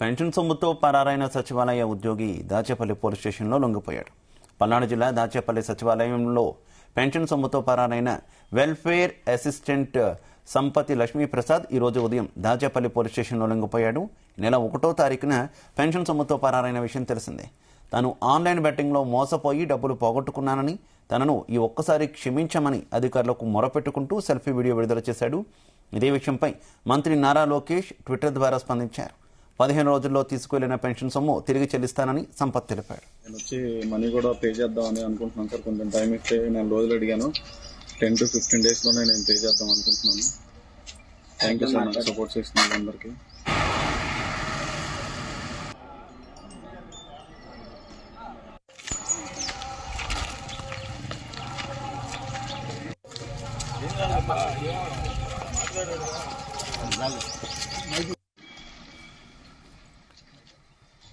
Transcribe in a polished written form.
Pension సొమ్ముతో పరారైన సచివాలయ ఉద్యోగి దాచేపల్లి పోలీస్ స్టేషన్లో లొంగిపోయాడు. పల్నాడు జిల్లా దాచేపల్లి సచివాలయంలో పెన్షన్ సొమ్ముతో పరారైన వెల్ఫేర్ అసిస్టెంట్ సంపతి లక్ష్మీప్రసాద్ ఈరోజు ఉదయం దాచేపల్లి పోలీస్ స్టేషన్లో లొంగిపోయాడు. నెల 1వ తారీఖున పెన్షన్ సొమ్ముతో పరారైన విషయం తెలిసిందే. తాను ఆన్లైన్ బెట్టింగ్లో మోసపోయి డబ్బులు పోగొట్టుకున్నానని, తనను ఈ ఒక్కసారి క్షమించమని అధికారులకు మొరపెట్టుకుంటూ సెల్ఫీ వీడియో విడుదల చేశాడు. ఇదే విషయంపై మంత్రి నారా లోకేష్ ట్విట్టర్ ద్వారా స్పందించారు. 15 రోజుల్లో తీసుకువెళ్లిన పెన్షన్ సొమ్ము తిరిగి చెల్లిస్తానని సంపత్ తెలిపాడు. నేను వచ్చి మనీ కూడా పే చేద్దామని అనుకుంటున్నాను సార్. కొంచెం టైం ఇస్తే నేను రోజులు అడిగాను. 10 to 15 days లోనే నేను పే చేద్దాం అనుకుంటున్నాను. థ్యాంక్ యూ సార్, నాకు సపోర్ట్ చేసిన అందరికీ.